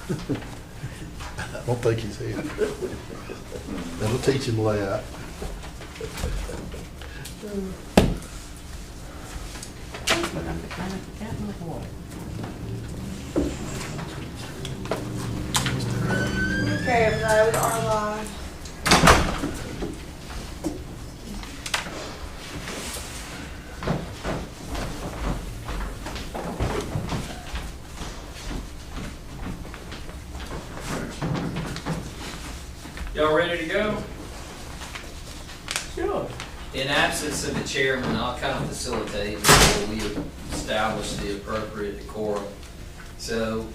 I don't think he's here. That'll teach him layout. Okay, everybody, we are live. Y'all ready to go? Sure. In absence of the chairman, I'll kind of facilitate before we establish the appropriate decorum. So,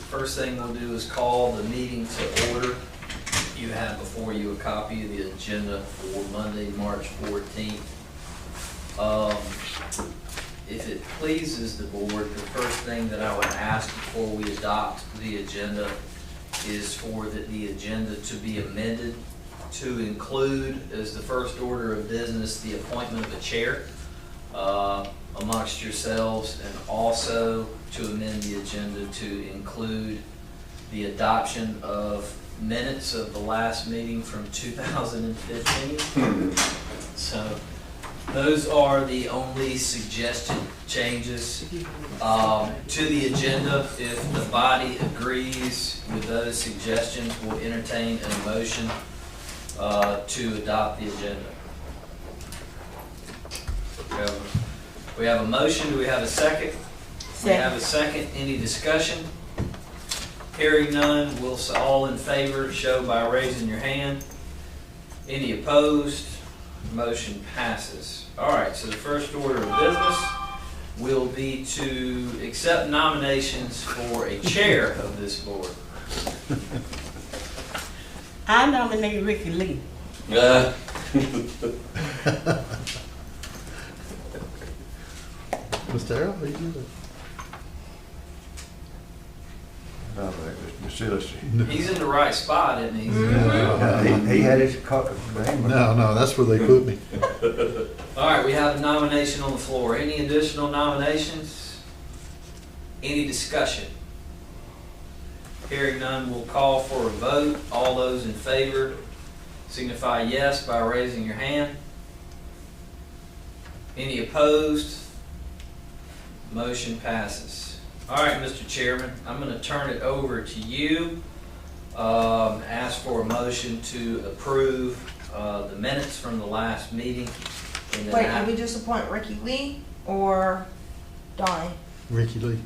first thing we'll do is call the meeting to order. You have before you a copy of the agenda for Monday, March 14th. If it pleases the board, the first thing that I would ask before we adopt the agenda is for the agenda to be amended to include, as the first order of business, the appointment of a chair amongst yourselves, and also to amend the agenda to include the adoption of minutes of the last meeting from 2015. So those are the only suggested changes to the agenda. If the body agrees with those suggestions, we'll entertain a motion to adopt the agenda. We have a motion. Do we have a second? We have a second. Any discussion? Hearing none, we'll all in favor show by raising your hand. Any opposed? Motion passes. All right, so the first order of business will be to accept nominations for a chair of this board. I nominate Ricky Lee. Mr. Errol, are you good? No, Mr. Illustrator. He's in the right spot, isn't he? He had his name. No, that's where they put me. All right, we have a nomination on the floor. Any additional nominations? Any discussion? Hearing none, we'll call for a vote. All those in favor signify yes by raising your hand. Any opposed? Motion passes. All right, Mr. Chairman, I'm going to turn it over to you. Ask for a motion to approve the minutes from the last meeting. And then Wait, did we just appoint Ricky Lee or Donnie? Ricky Lee.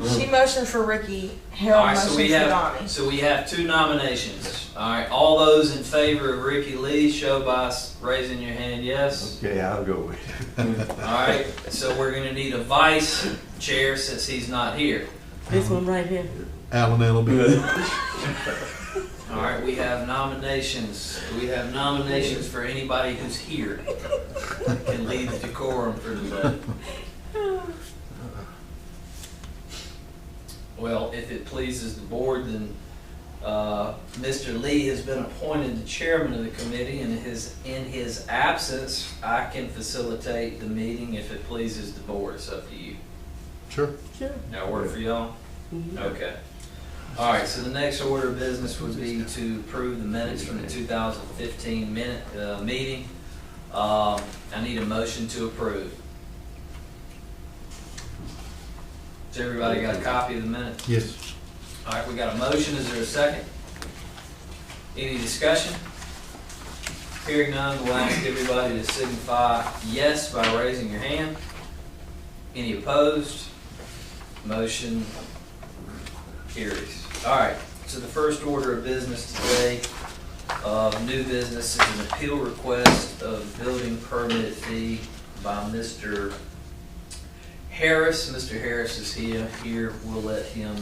She motioned for Ricky, All Harold right, motioned for Donnie. so we have two nominations. All right, all those in favor of Ricky Lee, show by raising your hand yes. Okay, I'll go with it. All right, so we're going to need a vice chair since he's not here. This one right here. Alan Ellaby. All right, we have nominations. We have nominations for anybody who's here that can lead the decorum for today. Well, if it pleases the board, then Mr. Lee has been appointed the chairman of the committee, and in his absence, I can facilitate the meeting if it pleases the board. It's up to you. Sure. Sure. That work for y'all? Okay. All right, so the next order of business would be to approve the minutes from the 2015 meeting. I need a motion to approve. Has everybody got a copy of the minutes? Yes. All right, we got a motion. Is there a second? Any discussion? Hearing none, we'll ask everybody to signify yes by raising your hand. Any opposed? Motion carries. All right, so the first order of business today, new business, is an appeal request of building permit fee by Mr. Harris. Mr. Harris is here. We'll let him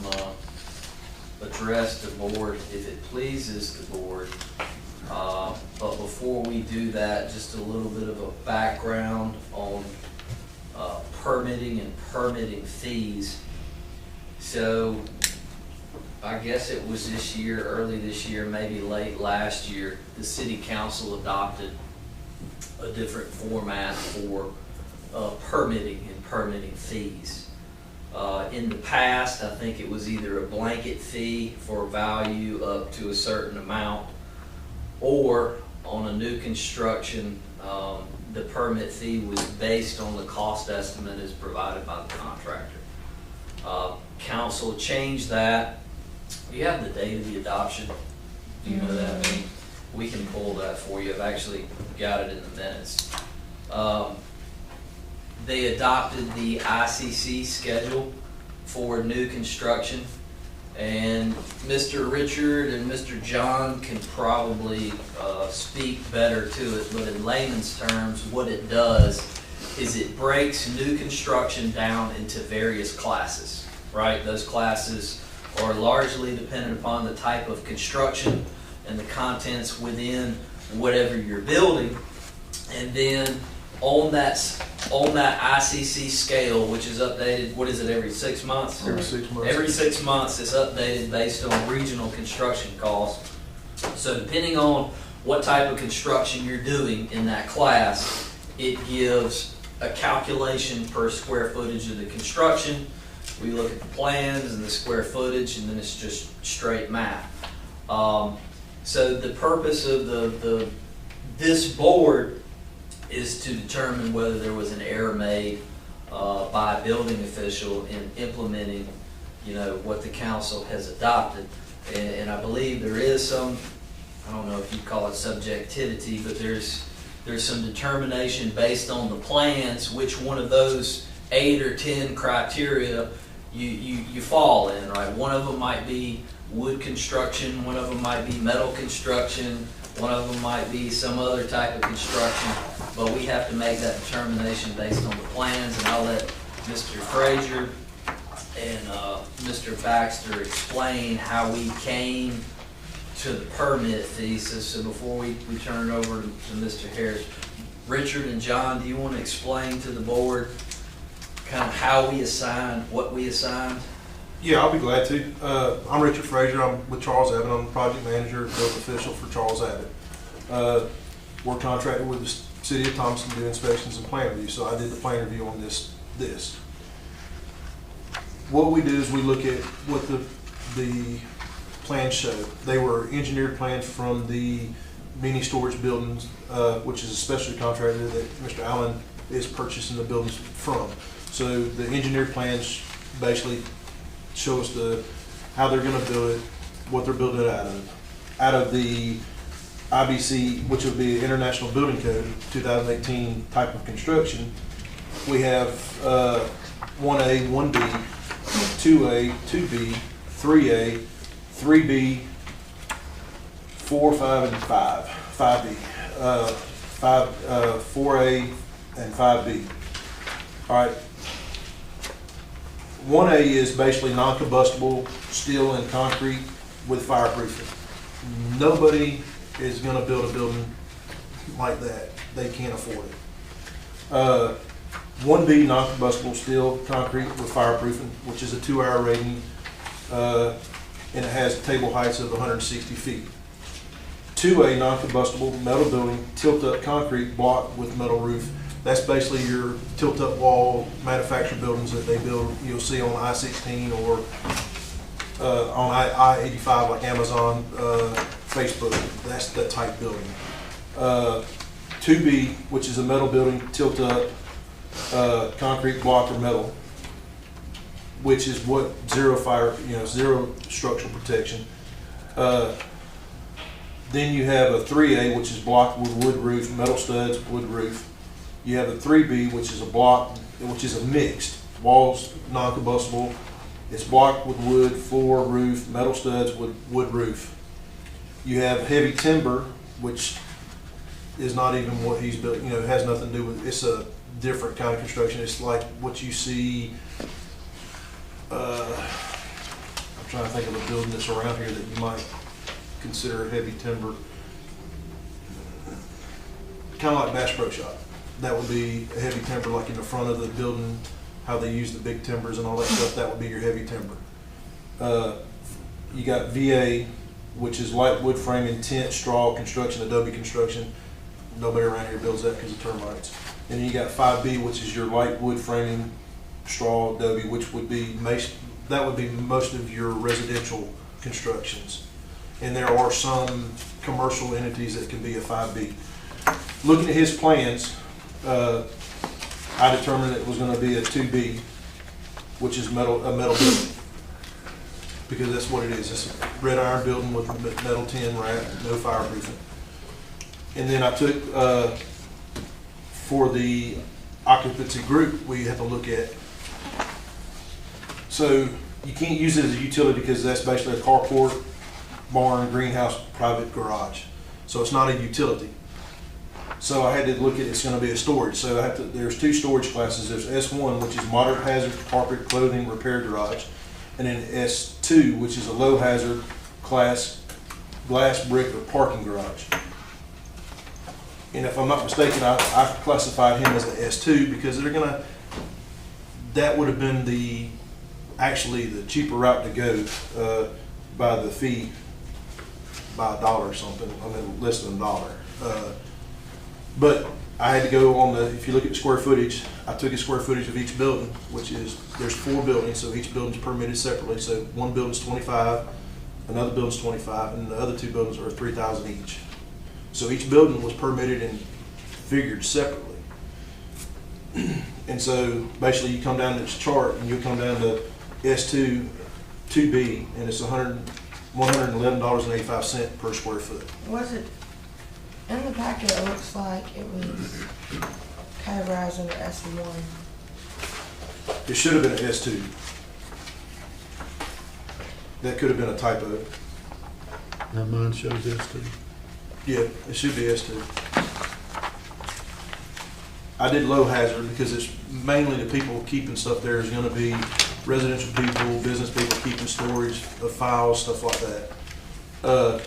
address the board if it pleases the board. But before we do that, just a little bit of a background on permitting and permitting fees. So I guess it was this year, early this year, maybe late last year, the city council adopted a different format for permitting and permitting fees. In the past, I think it was either a blanket fee for value up to a certain amount, or on a new construction, the permit fee was based on the cost estimate as provided by the contractor. Council changed that. You have the date of the adoption. Do you know that? I mean, we can pull that for you. I've actually got it in the minutes. They adopted the ICC schedule for new construction, and Mr. Richard and Mr. John can probably speak better to it, but in layman's terms, what it does is it breaks new construction down into various classes, right? Those classes are largely dependent upon the type of construction and the contents within whatever you're building. And then on that ICC scale, which is updated, what is it, every 6 months? Every 6 months. Every 6 months, it's updated based on regional construction costs. So depending on what type of construction you're doing in that class, it gives a calculation per square footage of the construction. We look at the plans and the square footage, and then it's just straight math. So the purpose of this board is to determine whether there was an error made by a building official in implementing, what the council has adopted. And I believe there is some, I don't know if you'd call it subjectivity, but there's some determination based on the plans which one of those 8 or 10 criteria you fall in, right? One of them might be wood construction, one of them might be metal construction, one of them might be some other type of construction, but we have to make that determination based on the plans, and I'll let Mr. Frazier and Mr. Baxter explain how we came to the permit fees. So before we turn it over to Mr. Harris, Richard and John, do you want to explain to the board kind of how we assigned, what we assigned? Yeah, I'll be glad to. I'm Richard Frazier. I'm with Charles Abbott. I'm the project manager, building official for Charles Abbott. We're contracted with the City of Thomaston to do inspections and plan review, so I did the plan review on this. What we do is we look at what the plans show. They were engineered plans from the mini storage buildings, which is a specialty contractor that Mr. Allen is purchasing the buildings from. So the engineered plans basically show us how they're going to build it, what they're building it out of. Out of the IBC, which would be International Building Code 2018 type of construction, we have 1A, 1B, 2A, 2B, 3A, 3B, 4, 5, and 5B, 4A, and 5B. All right. 1A is basically non-combustible steel and concrete with fireproofing. Nobody is going to build a building like that. They can't afford it. 1B, non-combustible steel, concrete with fireproofing, which is a 2-hour rating, and it has table heights of 160 feet. 2A, non-combustible metal building, tilt-up concrete block with metal roof. That's basically your tilt-up wall manufactured buildings that they build. You'll see on I-16 or on I-85 like Amazon, Facebook. That's that type building. 2B, which is a metal building, tilt-up, concrete block or metal, which is what zero structural protection. Then you have a 3A, which is block with wood roof, metal studs, wood roof. You have a 3B, which is a block, which is a mixed, walls non-combustible. It's blocked with wood, floor, roof, metal studs with wood roof. You have heavy timber, which is not even what he's built, it has nothing to do with, it's a different kind of construction. It's like what you see, I'm trying to think of a building that's around here that you might consider heavy timber. Kind of like Bass Pro Shop. That would be a heavy timber, like in the front of the building, how they use the big timbers and all that stuff. That would be your heavy timber. You got VA, which is light wood framing, tent, straw construction, adobe construction. Nobody around here builds that because of termites. And then you got 5B, which is your light wood framing, straw, adobe, which would be that would be most of your residential constructions. And there are some commercial entities that can be a 5B. Looking at his plans, I determined it was going to be a 2B, which is a metal building. Because that's what it is. It's a red iron building with metal tin wrap, no fireproofing. And then I took, for the occupancy group, we have to look at, so you can't use it as a utility because that's basically a carport, barn, greenhouse, private garage. So it's not a utility. So I had to look at, it's gonna be a storage. So there's two storage classes. There's S1, which is moderate hazard carpet, clothing, repair garage. And then S2, which is a low hazard class, glass, brick, or parking garage. And if I'm not mistaken, I classified him as an S2 because that would have been actually the cheaper route to go by the fee, by $1 or something, I mean less than $1. But I had to go on if you look at the square footage, I took a square footage of each building, which is, there's 4 buildings, so each building's permitted separately. So one building's 25, another building's 25, and the other 2 buildings are 3,000 each. So each building was permitted and figured separately. And so basically you come down to this chart and you'll come down to S2, 2B, and it's $111.85 per square foot. Was it, in the packet, it looks like it was categorized under S1. It should have been an S2. That could have been a typo. Now mine shows this too. Yeah, it should be S2. I did low hazard because it's mainly the people keeping stuff there is gonna be residential people, business people keeping storage of files, stuff like that.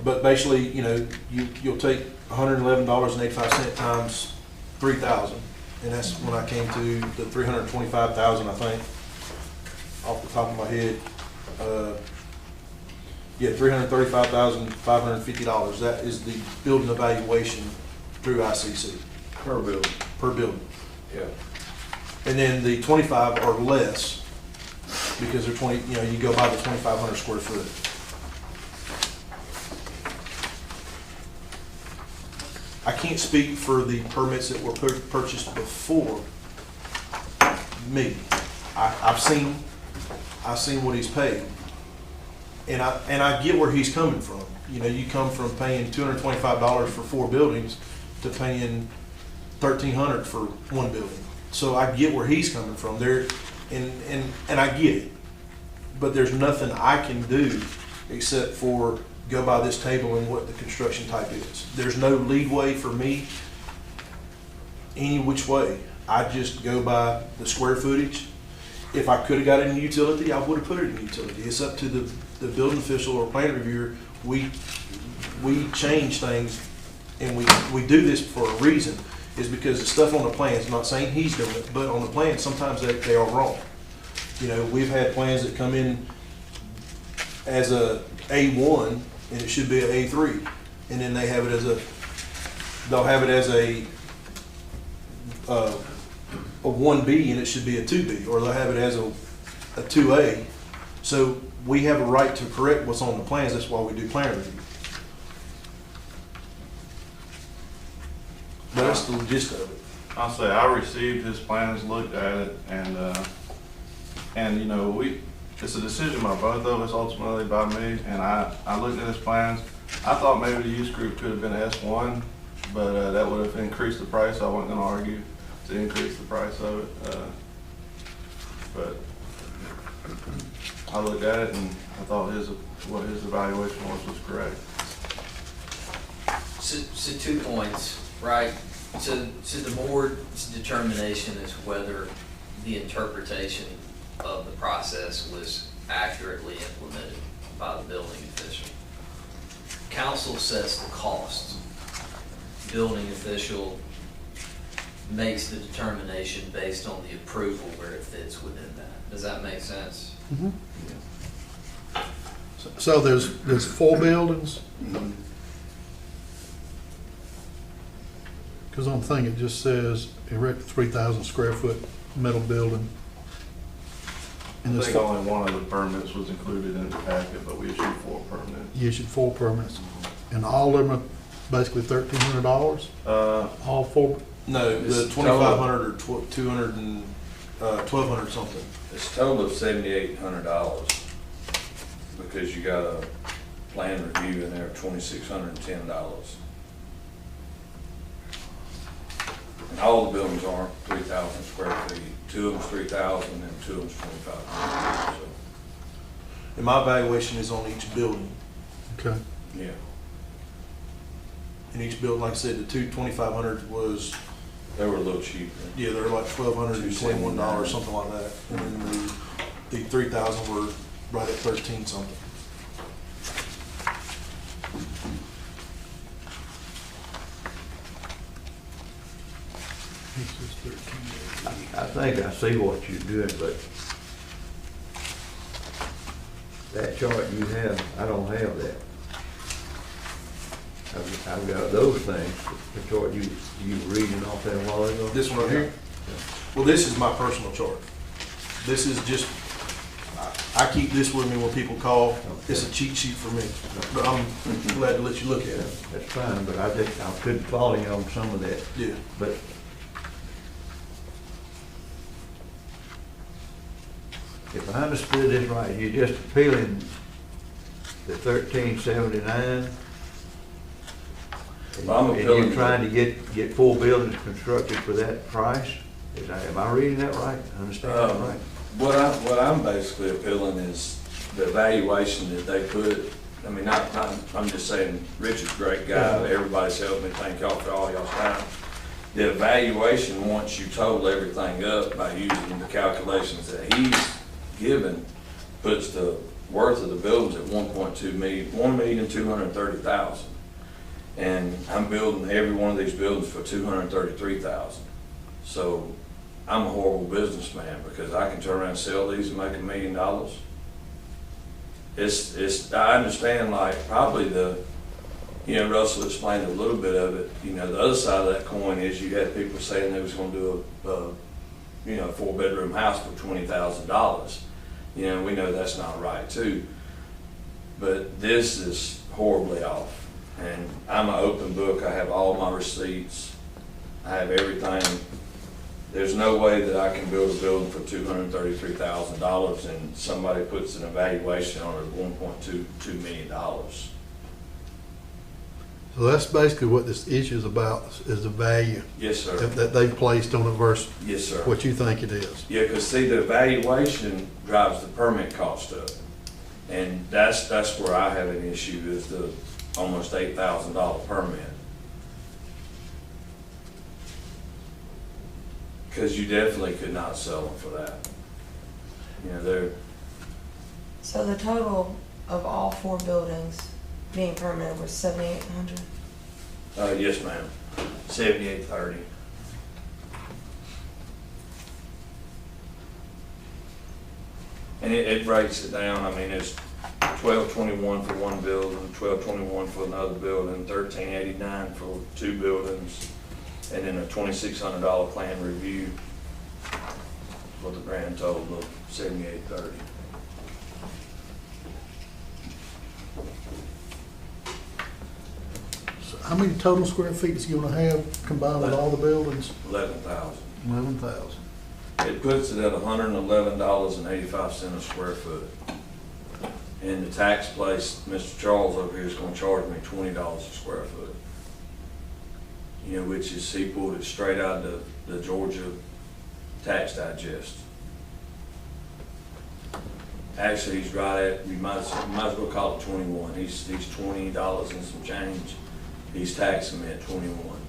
But basically, you'll take $111.85 times 3,000, and that's when I came to the 325,000, I think, off the top of my head. Yeah, $335,550. That is the building evaluation through ICC. Per building. Per building. Yeah. And then the 25 are less because they're 20, you go by the 2,500 square foot. I can't speak for the permits that were purchased before me. I've seen what he's paid. And I get where he's coming from. You come from paying $225 for 4 buildings to paying $1,300 for 1 building. So I get where he's coming from there, and I get it. But there's nothing I can do except for go by this table and what the construction type is. There's no leeway for me any which way. I just go by the square footage. If I could have got it in utility, I would have put it in utility. It's up to the building official or plan reviewer. We change things, and we do this for a reason, is because the stuff on the plans, not saying he's doing it, but on the plans, sometimes they are wrong. We've had plans that come in as a A1, and it should be an A3, and then they'll have it as a 1B, and it should be a 2B, or they'll have it as a 2A. So we have a right to correct what's on the plans. That's why we do plan review. But that's the gist of it. I'll say I received his plans, looked at it, and it's a decision by both of us, ultimately by me. And I looked at his plans. I thought maybe the use group could have been S1, but that would have increased the price. I wasn't going to argue to increase the price of it, but I looked at it and I thought what his evaluation was correct. So 2 points, right? So the board's determination is whether the interpretation of the process was accurately implemented by the building official. Council sets the costs. Building official makes the determination based on the approval where it fits within that. Does that make sense? Mm-hmm. So there's 4 buildings? Because on the thing, it just says erect 3,000 square foot metal building. I And this, think only one of the permits was included in the packet, but we issued 4 permits. you issued 4 permits, and all of them are basically $1,300, all 4. No, This the is 2,500 or 200 and, 1,200 something. It's a total of $7,800 because you got a plan review in there of $2,610. And all the buildings aren't 3,000 square feet. 2 of them's 3,000 and 2 of them's 2,500. So, And my valuation is on each building. Okay. yeah. And each building, like I said, the 2,500 was, They were a little cheaper. yeah, they're like $1,221, something like that. And then the 3,000 were right at 13 something. This is 13. I think I see what you're doing, but that chart you have, I don't have that. I've got those things, the chart you were reading off that a while ago. This one right here? Well, this is my personal chart. This is just, I keep this with me when people call. It's a cheat sheet for me, but I'm glad to let you look at it. That's fine, but I couldn't follow you on some of that. Yeah. But if I understood this right, you're just appealing the 1379? Well, I'm And appealing you're trying to get 4 buildings constructed for that price? Am I reading that right? Understand that right? What I'm basically appealing is the evaluation that they put. I mean, I'm just saying, Richard's a great guy, everybody's helped me, thank y'all for all y'all's time. The evaluation, once you total everything up by using the calculations that he's given, puts the worth of the buildings at 1.2 million, 1,230,000. And I'm building every one of these buildings for 233,000. So I'm a horrible businessman because I can turn around and sell these and make $1 million. I understand, like, probably Russell explained a little bit of it. The other side of that coin is you had people saying they was gonna do a 4-bedroom house for $20,000. We know that's not right too. But this is horribly off. And I'm an open book. I have all my receipts. I have everything. There's no way that I can build a building for $233,000 and somebody puts an evaluation on it of $1.22 million. So that's basically what this issue is about, is the value Yes, sir. that they've placed on it versus Yes, sir. what you think it is. Yeah, because see, the evaluation drives the permit cost up. And that's where I have an issue, is the almost $8,000 permit. Because you definitely could not sell them for that. They're, So the total of all 4 buildings being permitted was 7,800? yes, ma'am, 7830. And it breaks it down. I mean, it's 1221 for one building, 1221 for another building, 1389 for 2 buildings, and then a $2,600 plan review for the grand total of 7830. So how many total square feet is he gonna have combined with all the buildings? 11,000. 11,000. It puts it at $111.85 a square foot. And the tax place, Mr. Charles over here is gonna charge me $20 a square foot. Which is, he pulled it straight out of the Georgia tax digest. Actually, he's right at, you might as well call it 21. He's $20 and some change. He's taxing me at 21.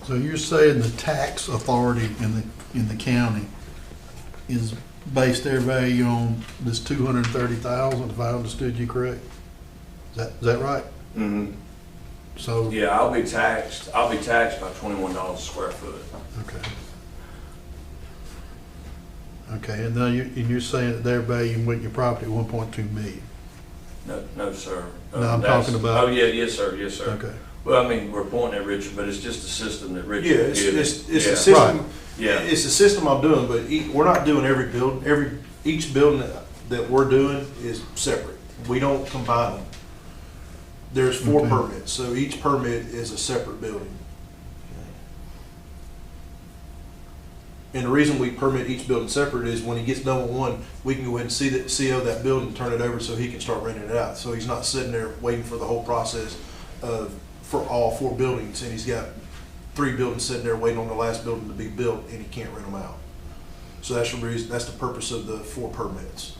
So you're saying the tax authority in the county is based their value on this 230,000, if I understood you correct? Is that right? Mm-hmm. So, Yeah, I'll be taxed by $21 a square foot. okay. Okay, and now you're saying that they're valuing with your property at 1.2 million? No, sir. No, I'm That's- talking about- Oh, yeah, yes, sir, yes, sir. Okay. Well, I mean, we're pointing at Richard, but it's just a system that Richard. Yeah, it's did. a Yeah. system. Yeah. It's a system I'm doing, but we're not doing every build, each building that we're doing is separate. We don't combine them. There's 4 Okay. permits, so each permit is a separate building. And the reason we permit each building separate is when he gets done with one, we can go ahead and see that CO that building, turn it over so he can start renting it out. So he's not sitting there waiting for the whole process for all 4 buildings, and he's got 3 buildings sitting there waiting on the last building to be built, and he can't rent them out. So that's the reason, that's the purpose of the 4 permits.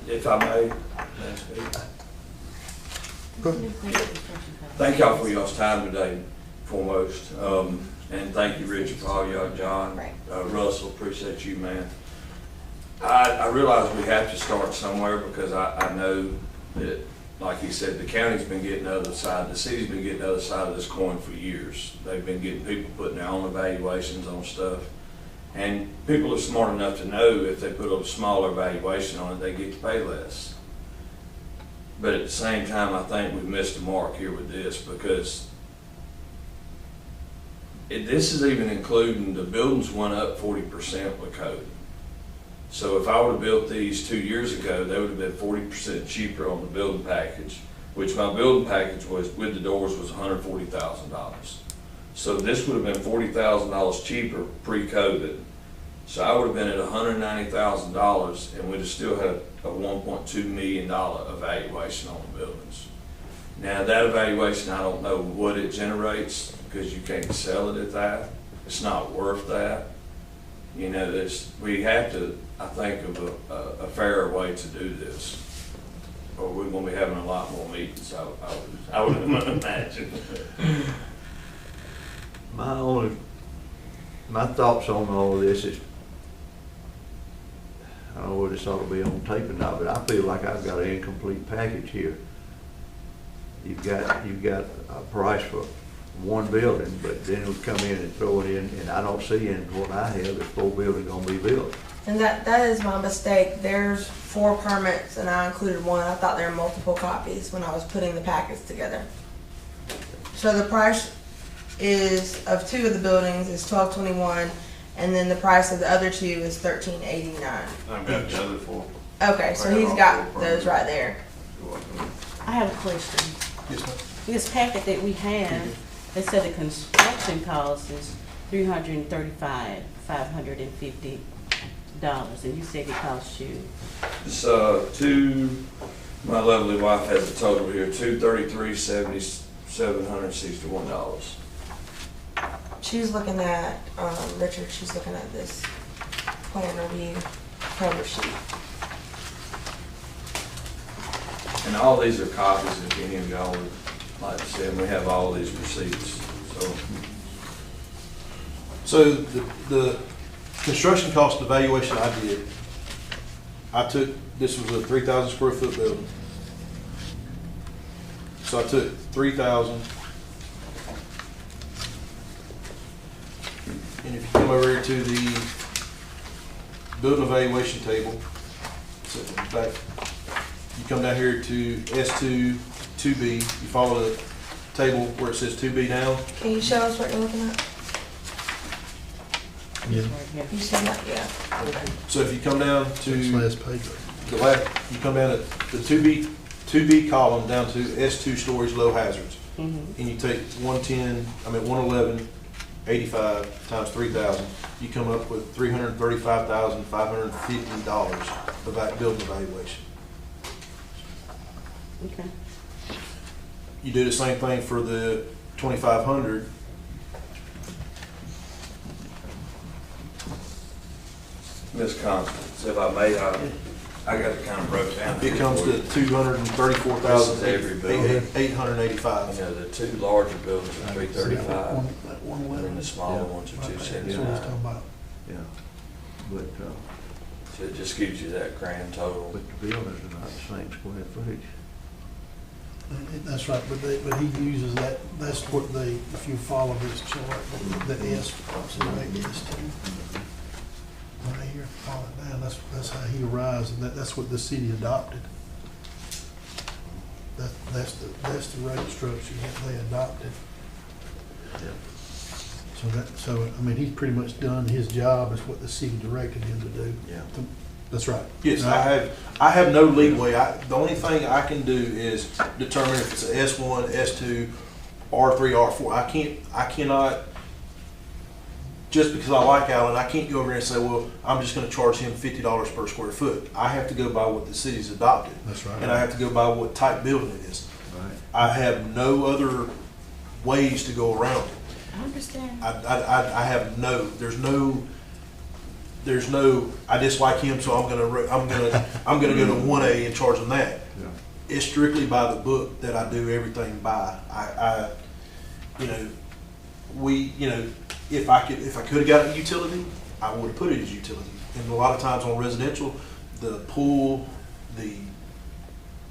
If I may, Go ahead. thank y'all for y'all's time today, foremost. And thank you, Richard, for all y'all, John. Right. Russell, appreciate you, man. I realize we have to start somewhere because I know that, like he said, the county's been getting the other side, the city's been getting the other side of this coin for years. They've been getting people putting their own evaluations on stuff. And people are smart enough to know if they put a smaller valuation on it, they get to pay less. But at the same time, I think we've missed the mark here with this because this is even including the buildings went up 40% with code. So if I would have built these 2 years ago, they would have been 40% cheaper on the building package, which my building package was, with the doors, was $140,000. So this would have been $40,000 cheaper pre-COVID. So I would have been at $190,000 and we'd have still had a $1.2 million evaluation on the buildings. Now that evaluation, I don't know what it generates because you can't sell it at that. It's not worth that. You know, we have to, I think, of a fairer way to do this. Or we're going to be having a lot more meetings, I would imagine. My thoughts on all of this is, I don't know whether this ought to be on tape or not, but I feel like I've got an incomplete package here. You've got a price for one building, but then we come in and throw it in, and I don't see in what I have, there's 4 buildings gonna be built. And that is my mistake. There's 4 permits and I included one. I thought there were multiple copies when I was putting the packets together. So the price of 2 of the buildings is $1,221, and then the price of the other 2 is $1,389. I've got the other 4. Okay, so he's got those right there. I have a question. Yes, ma'am. This packet that we have, they said the construction cost is $335,550, and you said it cost you. It's my lovely wife has a total here, $233,761. She's looking at, Richard, she's looking at this plan review cover sheet. And all these are copies if any of y'all would like to see them. We have all these receipts, So the construction cost evaluation I did, this was a 3,000 square foot building. So I took 3,000, and if you come over here to the building evaluation table, so in fact, you come down here to S2, 2B, you follow the table where it says 2B down. Can you show us what you're looking at? Yeah, Right here. You see that? Yeah. Okay. So if you come down this to last page. the you come down at the 2B column down to S2 storage low hazards. Mhm. And you take 111.85 times 3,000, you come up with $335,550 of that building evaluation. Okay. You do the same thing for the 2,500. Ms. Constance, if I may, I got it kind of broke down. It comes to This is every building. $234,885. You know, the two larger buildings are That 335, one- that one and then eleven. the smaller Yeah. ones are Right there. That's what he's 279. talking about. Yeah, but, So it just gives you that grand total. but the buildings are not the same square footage. That's right, but he uses that, that's what they, if you follow this chart, the S, so right, S2. Right here, follow it down, that's how he arrives, and that's what the city adopted. That's the rate structure that they adopted. So I mean, he's pretty much done his job, is what the city directed him to do. Yeah. That's right. Yes, I have no leeway. The only thing I can do is determine if it's a S1, S2, R3, R4. I cannot, just because I like Alan, I can't go over there and say, well, I'm just gonna charge him $50 per square foot. I have to go by what the city's adopted. That's right. And I have to go by what type building it is. Right. I have no other ways to go around it. I understand. I have there's no, I dislike him, so I'm gonna go to 1A and charge him that. Yeah. It's strictly by the book that I do everything by. If I could have got a utility, I would have put it as utility. And a lot of times on residential, the pool, the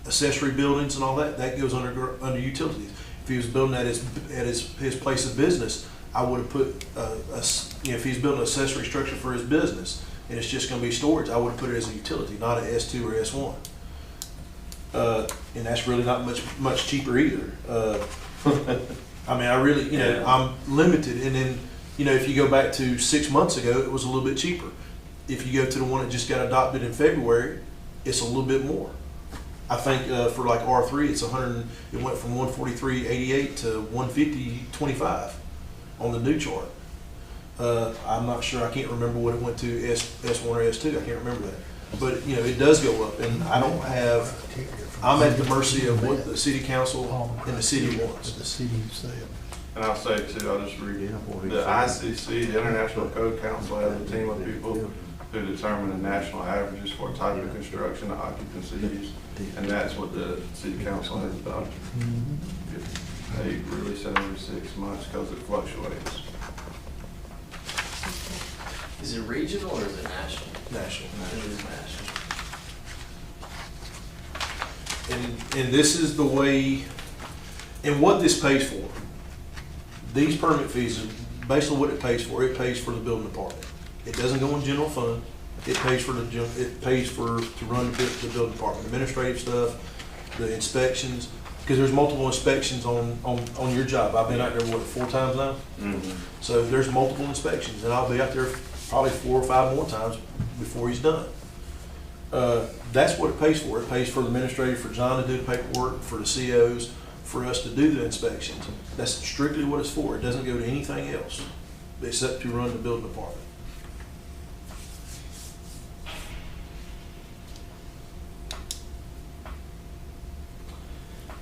accessory buildings and all that goes under utilities. If he was building at his place of business, I would have put, if he's building an accessory structure for his business and it's just gonna be storage, I would have put it as a utility, not an S2 or S1. And that's really not much cheaper either. I mean, I really, Yeah. I'm limited. And then, if you go back to 6 months ago, it was a little bit cheaper. If you go to the one that just got adopted in February, it's a little bit more. I think for like R3, it went from 143.88 to 150.25 on the new chart. I'm not sure, I can't remember what it went to, S1 or S2, I can't remember that. But, it does go up, and I'm at the mercy of what the city council and the city wants. The city said. And I'll say too, I'll just read, Yeah, what he the said. ICC, the International Code Council, has a team of people who determine the national averages for type of construction, occupancy use, and that's what the city council has adopted. They release it every 6 months because it fluctuates. Is it regional or is it national? National. It is national. And this is the way, and what this pays for. These permit fees, are basically what it pays for the building department. It doesn't go in general fund. It pays to run the building department, administrative stuff, the inspections, because there's multiple inspections on your job. I've been out there, 4 times now? Mhm. So there's multiple inspections, and I'll be out there probably 4 or 5 more times before he's done. That's what it pays for. It pays for the administrator, for John to do the paperwork, for the COs, for us to do the inspections. That's strictly what it's for. It doesn't go to anything else except to run the building department.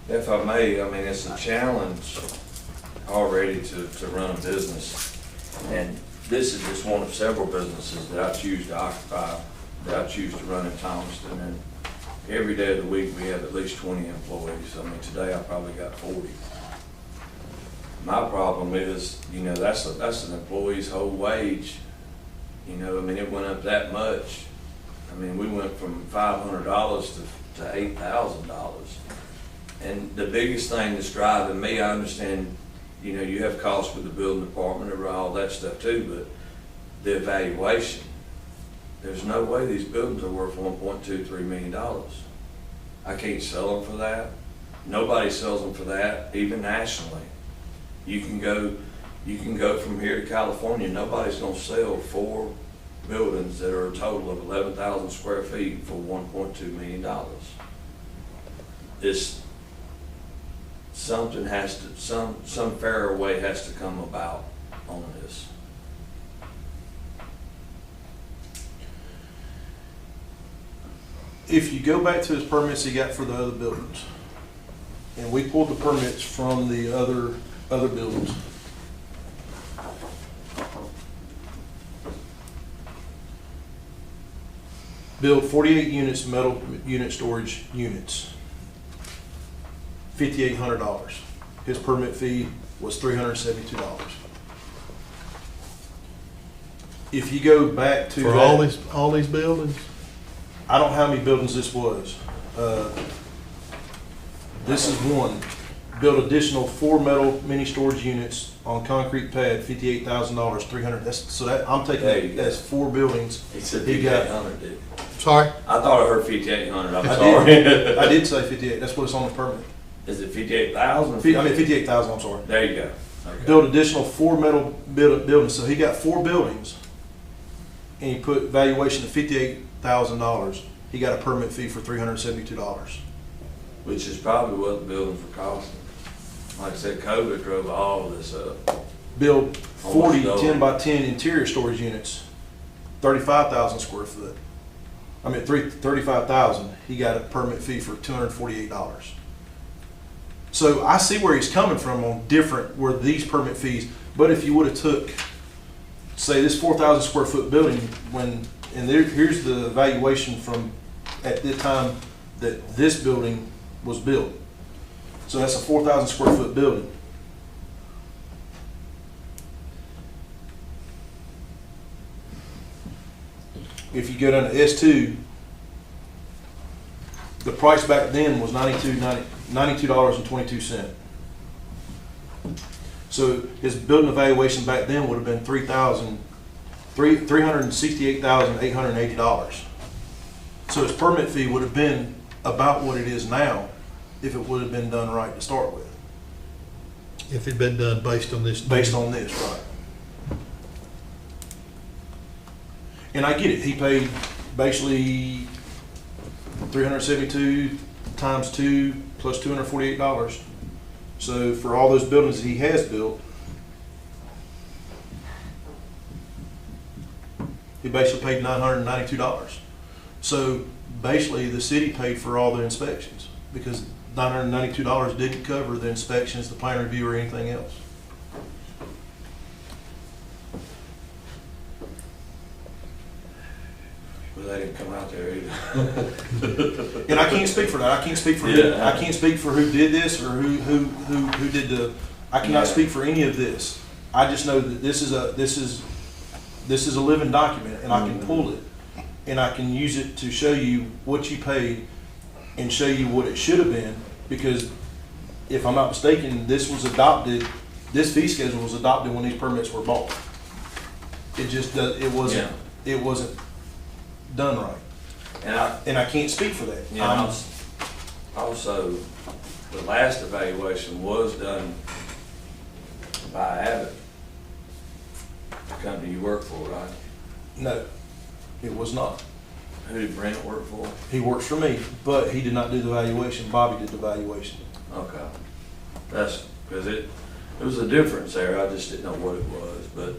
If I may, I mean, it's a challenge already to run a business. And this is just one of several businesses that I choose to occupy, that I choose to run in Thomaston. And every day of the week, we have at least 20 employees. I mean, today I probably got 40. My problem is, that's an employee's whole wage. I mean, it went up that much. I mean, we went from $500 to $8,000. And the biggest thing that's driving me, I understand, you have costs with the building department and all that stuff too, but the evaluation, there's no way these buildings are worth $1.23 million. I can't sell them for that. Nobody sells them for that, even nationally. You can go from here to California, nobody's gonna sell 4 buildings that are a total of 11,000 square feet for $1.2 million. Something has to, some fairer way has to come about on this. If you go back to his permits he got for the other buildings, and we pulled the permits from the other buildings. build 48 units, metal unit storage units. $5,800. His permit fee was $372. If you go back to For that, all these buildings? I don't know how many buildings this was. This is one. Build additional 4 metal mini storage units on concrete pad, $58,000, 300. I'm taking There you go. that's 4 buildings. He said He got- 5,800, did. Sorry? I thought I heard 5,800, I'm I sorry. did. I did say 58. That's what it's on the permit. Is it 58,000? I mean 58,000. I'm sorry. There you go. Okay. Build additional 4 metal buildings. So he got 4 buildings, and he put valuation of $58,000. He got a permit fee for $372. Which is probably what the buildings were costing. Like I said, COVID drove all of this up. Build 40 Almost 10 by 10 interior storage units, 35,000 square foot. I mean 35,000. He got a permit fee for $248. So I see where he's coming from on where these permit fees. But if you would have took, say, this 4,000 square foot building, here's the valuation from at the time that this building was built. So that's a 4,000 square foot building. If you go down to S2, the price back then was $92.22. So his building evaluation back then would have been $368,880. So his permit fee would have been about what it is now if it would have been done right to start with. If it'd been done based on this. Based on this, right. And I get it, he paid basically 372 times 2 plus $248. So for all those buildings that he has built, he basically paid $992. So basically the city paid for all the inspections because $992 didn't cover the inspections, the plan review, or anything else. Well, they didn't come out there either. And I can't speak for that. I can't speak for Yeah. I can't speak for who did this or who did the. I cannot Yeah. speak for any of this. I just know that this is a living document, and I can pull it, and I can use it to show you what you paid, and show you what it should have been. Because if I'm not mistaken, this was adopted. This fee schedule was adopted when these permits were bought. It just does. It wasn't. Yeah. It wasn't done right. And I can't speak for that. Also, the last evaluation was done by Abbott, the company you work for, right? No, it was not. Who did Brent work for? He works for me, but he did not do the valuation. Bobby did the valuation. Okay. That's, because it was a difference there, I just didn't know what it was, but.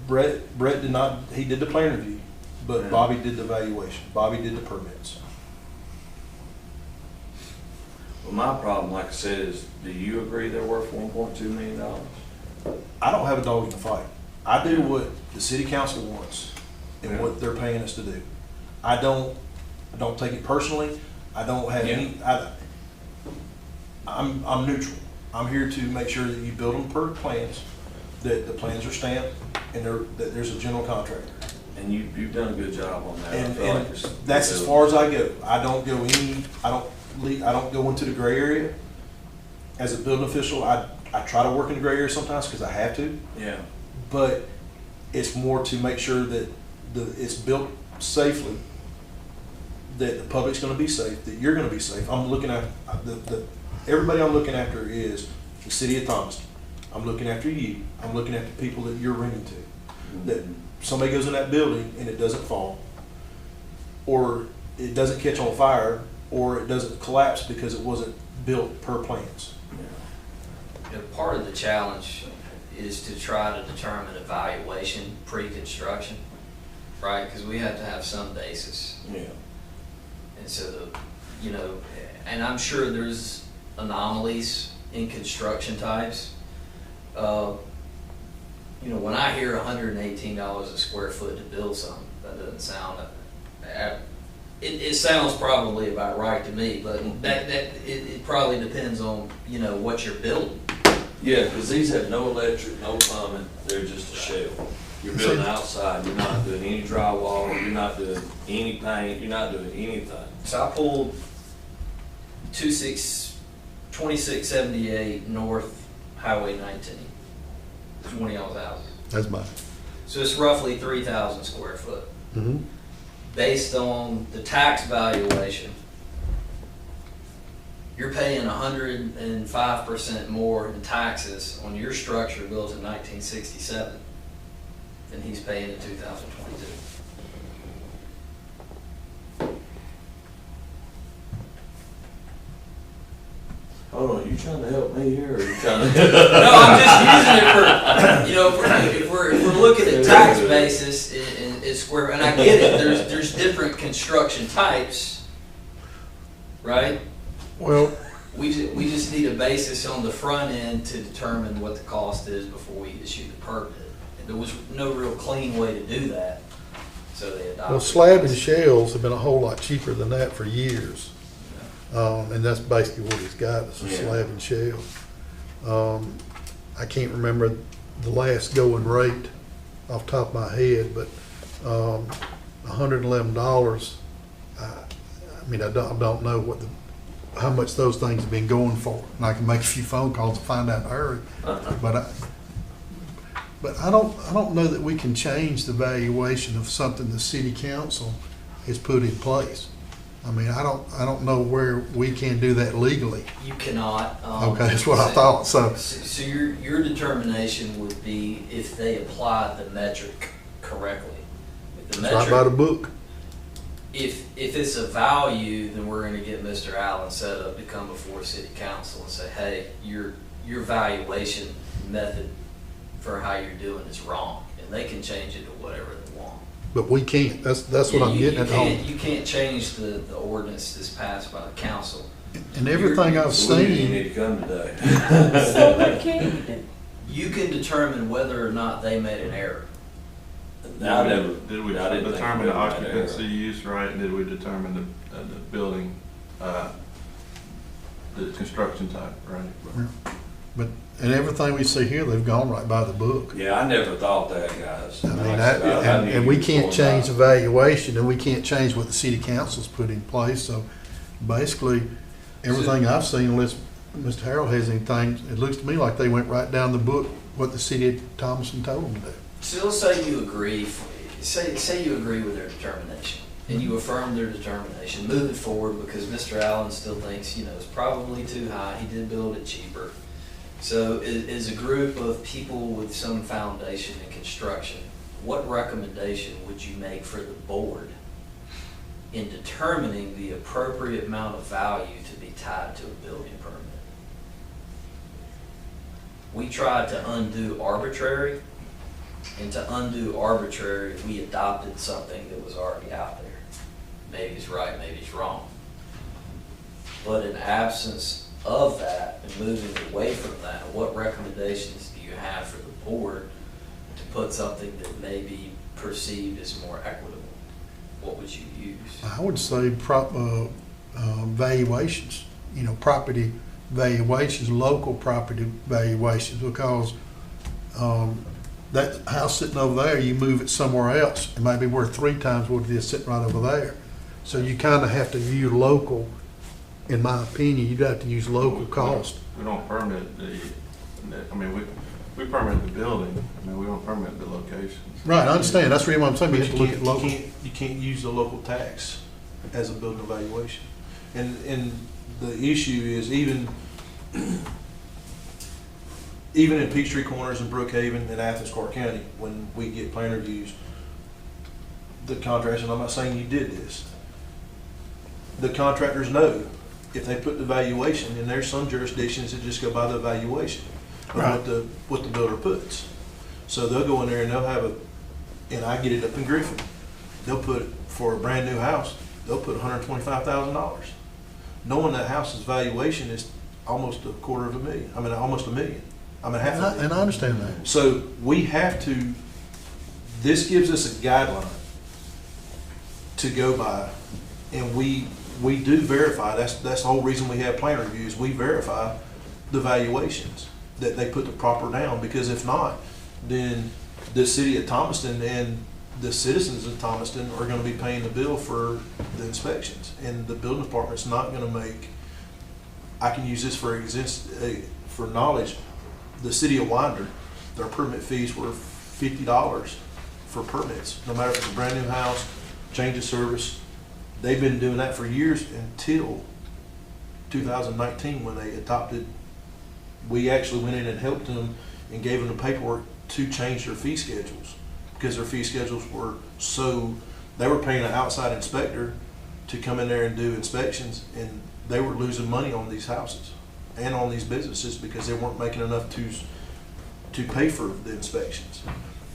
Brett did not, he did the plan review, but Yeah. Bobby did the valuation. Bobby did the permits. Well, my problem, like I said, is do you agree they're worth $1.2 million? I don't have a dog in the fight. I do what the city council wants and Yeah. what they're paying us to do. I don't take it personally. I don't have I'm neutral. I'm here to make sure that you build them per plans, that the plans are stamped, and that there's a general contractor. And you've done a good job on that. I And, feel like it's- that's as far as I go. I don't go into the gray area. As a building official, I try to work in the gray area sometimes because I have to, Yeah, but it's more to make sure that it's built safely, that the public's gonna be safe, that you're gonna be safe. I'm looking at, everybody I'm looking after is the city of Thomaston. I'm looking after you. I'm looking at the people that you're renting to. That somebody goes in that building and it doesn't fall, or it doesn't catch on fire, or it doesn't collapse because it wasn't built per plans. You know, part of the challenge is to try to determine evaluation pre-construction, right? Because we have to have some basis. yeah. And so and I'm sure there's anomalies in construction types. When I hear $118 a square foot to build something, that doesn't sound It sounds probably about right to me, but it probably depends on, you know, what you're building. Yeah, because these have no electric, no plumbing, they're just a shell. You're building outside, you're not doing any drywall, you're not doing any paint, you're not doing anything. So I pulled 2678 North Highway 19. It's one of y'all's houses. That's mine. So it's roughly 3,000 square foot. Mm-hmm. Based on the tax valuation, you're paying 105% more in taxes on your structure built in 1967 than he's paying in 2022. Hold on, you trying to help me here, or you trying to? No, I'm just using it for, you know, if we're looking at tax basis in square, and I get it, there's different construction types, right? Well, We just need a basis on the front end to determine what the cost is before we issue the permit. And there was no real clean way to do that, so they adopted. well, slab and shells have been a whole lot cheaper than that for years. And that's basically what he's got, is a Yeah. slab and shell. I can't remember the last going rate off the top of my head, but $111. I mean, I don't know what how much those things have been going for, and I can make a few phone calls to find out in a hurry. But I don't know that we can change the valuation of something the city council has put in place. I mean, I don't know where we can do that legally. You cannot. Okay, that's what I thought, so. So your determination would be if they apply the metric correctly. If the It's right by the metric, book. if it's a value, then we're gonna get Mr. Allen set up to come before city council and say, hey, your valuation method for how you're doing is wrong, and they can change it to whatever they want. But we can't, that's what I'm getting at home. You can't change the ordinance that's passed by the council. And everything I've So we seen, need to come today. So what can you do? You can determine whether or not they made an error. Did we I didn't think determine we the made that occupancy error. use right, and did we determine the building, the construction type, right? and everything we see here, they've gone right by the book. Yeah, I never thought that, guys. I mean, Like I that, said, I knew and we you was can't going change by. the valuation, and we can't change what the city council's put in place, so basically, everything I've seen, unless Mr. Harold has anything, it looks to me like they went right down the book, what the city of Thomaston told them to do. So let's say you agree, say you agree with their determination, and you affirm their determination, move it forward, because Mr. Allen still thinks, you know, it's probably too high, he did build it cheaper. So as a group of people with some foundation in construction, what recommendation would you make for the board in determining the appropriate amount of value to be tied to a building permit? We tried to undo arbitrary, and to undo arbitrary, we adopted something that was already out there. Maybe it's right, maybe it's wrong. But in absence of that and moving away from that, what recommendations do you have for the board to put something that may be perceived as more equitable? What would you use? I would say valuations, property valuations, local property valuations, because that house sitting over there, you move it somewhere else, it might be worth 3 times what it is sitting right over there. So you kind of have to view local, in my opinion, you'd have to use local cost. We don't permit we permit the building, we don't permit the locations. Right, I understand, that's the reason why I'm saying we But have to look at local. you can't use the local tax as a building evaluation. And the issue is even in Peachtree Corners and Brookhaven and Athens, Clark County, when we get plan reviews, the contractors, and I'm not saying you did this, the contractors know if they put the valuation, and there's some jurisdictions that just go by the valuation of Right. what the builder puts. So they'll go in there and they'll have and I get it up in Griffin, they'll put, for a brand new house, they'll put $125,000. Knowing that house's valuation is almost almost $1 million. Half a million. And I understand that. So we have to, this gives us a guideline to go by And we do verify, that's the whole reason we have plan reviews, we verify the valuations, that they put the proper down, because if not, then the city of Thomaston and the citizens of Thomaston are gonna be paying the bill for the inspections, and the building department's not gonna make, I can use this for knowledge, the city of Winder, their permit fees were $50 for permits, no matter if it's a brand new house, change of service. They've been doing that for years until 2019 when they adopted, we actually went in and helped them and gave them the paperwork to change their fee schedules, because their fee schedules were so, they were paying an outside inspector to come in there and do inspections, and they were losing money on these houses and on these businesses because they weren't making enough to pay for the inspections.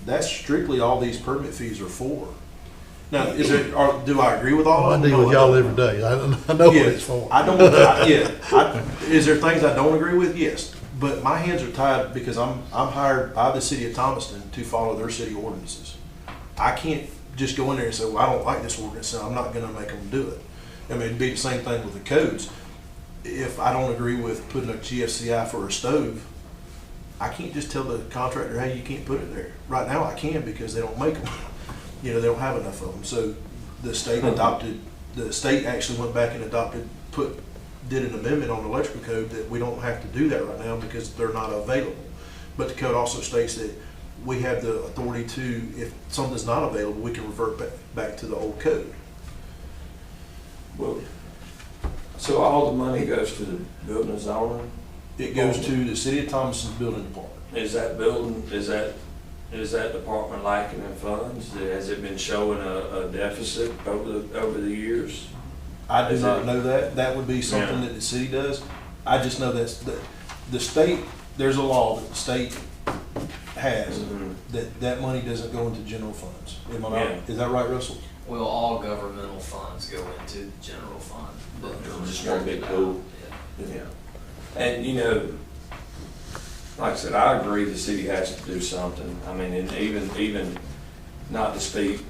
That's strictly all these permit fees are for. Now, do I agree with all I of them? deal with y'all every day. I know what it's for. Is there things I don't agree with? Yes. But my hands are tied because I'm hired by the city of Thomaston to follow their city ordinances. I can't just go in there and say, well, I don't like this ordinance, so I'm not gonna make them do it. I mean, it'd be the same thing with the codes. If I don't agree with putting a GFCI for a stove, I can't just tell the contractor, hey, you can't put it there. Right now I can because they don't make them. You know, they don't have enough of them. So the state actually went back and did an amendment on the electrical code that we don't have to do that right now because they're not available. But the code also states that we have the authority to, if something's not available, we can revert back to the old code. Well, so all the money goes to the building and zoning? It goes to the city of Thomaston's building department. Is that department lacking in funds? Has it been showing a deficit over the years? I do not know that. That would be something that the city does. I just know that the state, there's a law that the state has that money doesn't go into general funds. Am I right? Is that right, Russell? Well, all governmental funds go into the general fund. Just one big pool. Yeah. And, you know, like I said, I agree the city has to do something. I mean, and even not to speak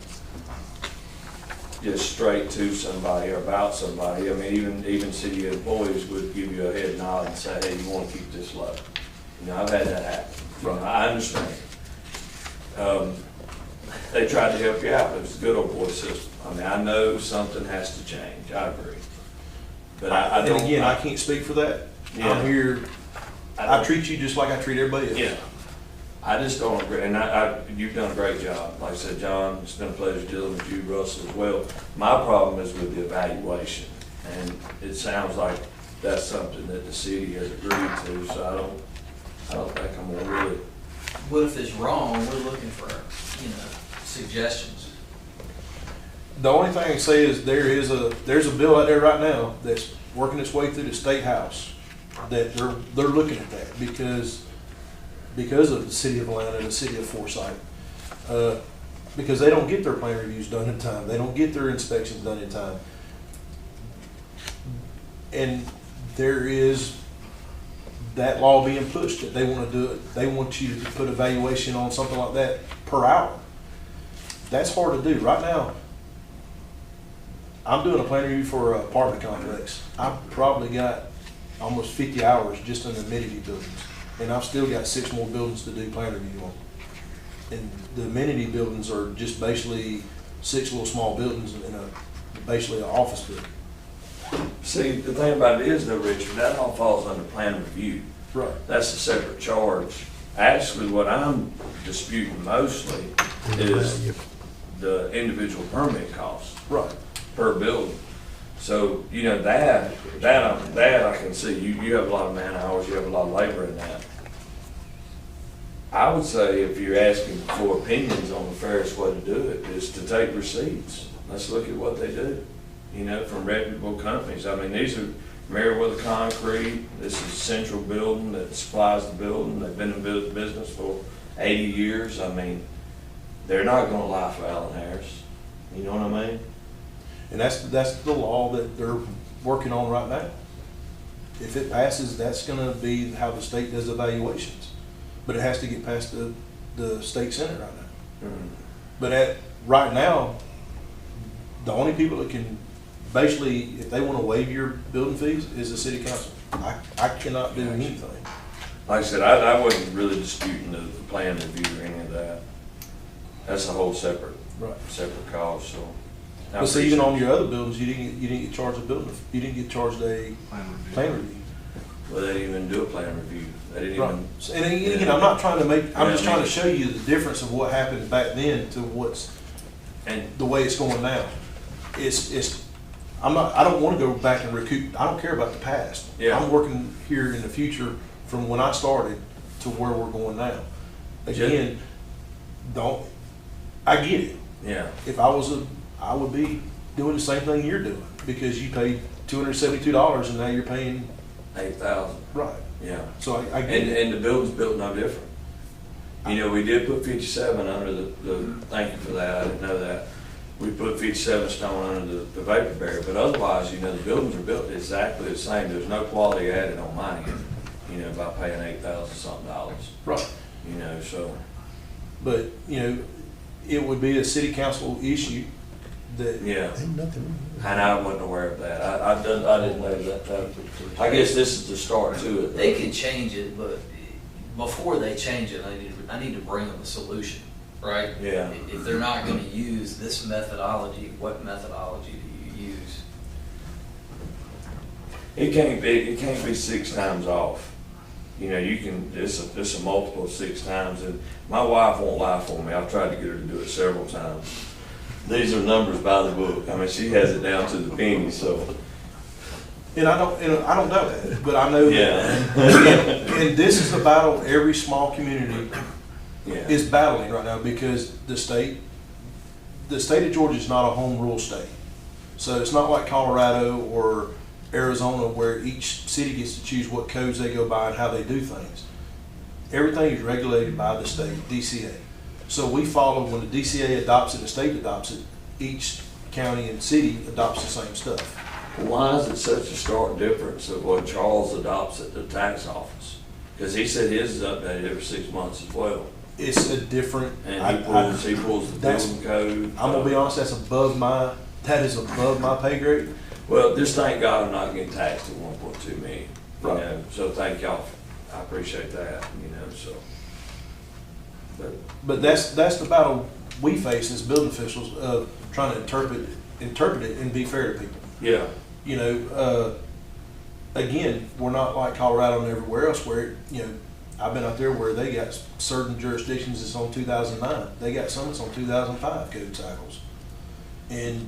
just straight to somebody or about somebody. I mean, even city employees would give you a head nod and say, hey, you want to keep this low. You know, I've had that happen. You know, I understand. They tried to help you out. It was a good old boy system. I mean, I know something has to change. I agree. But I don't. And again, I can't speak for that. Yeah. I'm here. I treat you just like I treat everybody else. Yeah. I just don't agree, and you've done a great job. Like I said, John, it's been a pleasure dealing with you, Russell, as well. My problem is with the evaluation, and it sounds like that's something that the city has agreed to, so I don't think I'm gonna really. What if it's wrong? We're looking for, suggestions. The only thing I can say is there's a bill out there right now that's working its way through the state house that they're looking at that because of the city of Atlanta and the city of Forsyth. Because they don't get their plan reviews done in time. They don't get their inspections done in time. And there is that law being pushed that they want to do it. They want you to put a valuation on something like that per hour. That's hard to do. Right now, I'm doing a plan review for an apartment complex. I've probably got almost 50 hours just in the amenity buildings. And I've still got 6 more buildings to do plan review on. And the amenity buildings are just basically 6 little small buildings in basically an office building. See, the thing about it is though, Richard, that all falls under plan review. Right. That's a separate charge. Actually, what I'm disputing mostly is the individual permit costs. Right. Per building. So, that I can see, you have a lot of man hours, you have a lot of labor in that. I would say if you're asking for opinions on the fairest way to do it, is to take receipts. Let's look at what they do, from reputable companies. I mean, these are Meriwether Concrete, this is Central Building that supplies the building. They've been in business for 80 years. I mean, they're not gonna lie for Allen Harris. You know what I mean? And that's the law that they're working on right now. If it passes, that's going to be how the state does evaluations. But it has to get past the state senate right now. Mm-hmm. But right now, the only people that can basically, if they wanna waive your building fees, is the city council. I cannot do anything. Like I said, I wasn't really disputing the plan review or any of that. That's a whole separate Right. cause, so. I But see, even appreciate on your other buildings, you didn't get charged a building, you didn't get charged a plan review. Well, they didn't even do a plan review. They didn't Right. even, So, and again, I'm not trying to make, I'm Yeah, just I trying mean- to show you the difference of what happened back then to what's, and, the way it's going now. I don't wanna go back and recoup, I don't care about the past. Yeah. I'm working here in the future from when I started to where we're going now. Again, I get it. yeah, If I would be doing the same thing you're doing, because you paid $272 and now you're paying, 8,000, right. yeah. So I get And, it. and the building's built no different. You know, we did put 57 under thank you for that, I didn't know that. We put 57 stone under the vapor barrier, but otherwise, you know, the buildings are built exactly the same. There's no quality added on mine, you know, by paying $8,000 something. Right. You know, so, But, it would be a city council issue that, yeah. Ain't nothing. And I wasn't aware of that. I didn't know that. I guess this is the start to it. They can change it, but before they change it, I need to bring them a solution, right? Yeah. If they're not gonna use this methodology, what methodology do you use? It can't be 6 times off. You know, it's a multiple of 6 times, and my wife won't lie for me. I've tried to get her to do it several times. These are numbers by the book. I mean, she has it down to the penny, so. and I don't know that, but I know that. Yeah. And this is the battle every small community Yeah. is battling right now, because the state of Georgia is not a home rule state. So it's not like Colorado or Arizona, where each city gets to choose what codes they go by and how they do things. Everything is regulated by the state, DCA. So we follow, when the DCA adopts it, the state adopts it, each county and city adopts the same stuff. Why is it such a stark difference of what Charles adopts at the tax office? Because he said his is updated every 6 months as well. It's a different. And he pulls the that's- building code. I'm gonna be honest, that is above my pay grade. Well, just thank God I'm not getting taxed at 1.2 million, you Right. know, so thank y'all, I appreciate that, you know, so. But that's the battle we face as building officials, of trying to interpret it and be fair to people. Yeah, Again, we're not like Colorado and everywhere else where, I've been out there where they got certain jurisdictions that's on 2009. They got some that's on 2005 code cycles. And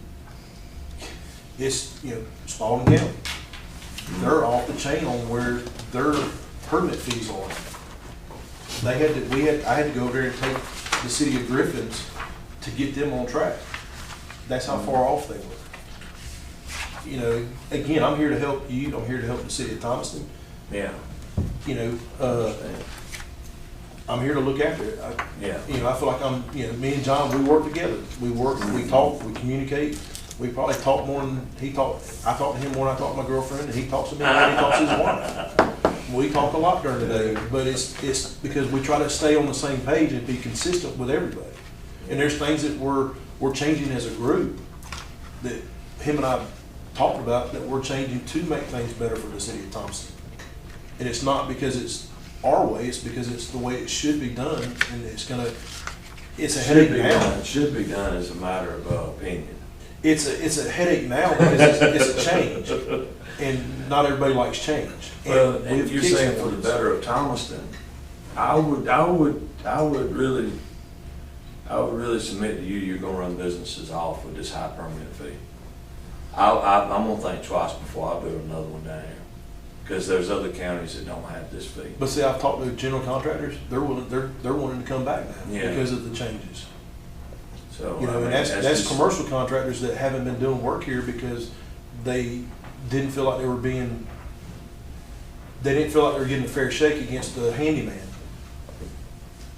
it's, Spalding County. They're off the chain on where their permit fees are. I had to go over there and take the city of Griffin's to get them on track. That's how far off they were. Again, I'm here to help you, I'm here to help the city of Thomaston. yeah, I'm here to look after it. yeah. I feel like me and John, we work together. We work, we talk, we communicate. We probably talk more than he talked. I talk to him more than I talk to my girlfriend, and he talks to me more than he talks to his wife. We talk a lot during the day, but it's because we try to stay on the same page and be consistent with everybody. And there's things that we're changing as a group that him and I talked about, that we're changing to make things better for the city of Thompson. And it's not because it's our way, it's because it's the way it should be done, and it's a headache now. It should be done as a matter of opinion. It's a headache now because it's a change, and not everybody likes change. Well, we've and you're kicked saying some for the things. better of Thomaston, I would really submit to you, you're gonna run businesses off with this high permit fee. I'm gonna think twice before I build another one down here, because there's other counties that don't have this fee. But see, I've talked to general contractors; they're wanting to come back now Yeah. because of the changes. So, And I mean, that's just- commercial contractors that haven't been doing work here because they didn't feel like they were getting a fair shake against the handyman.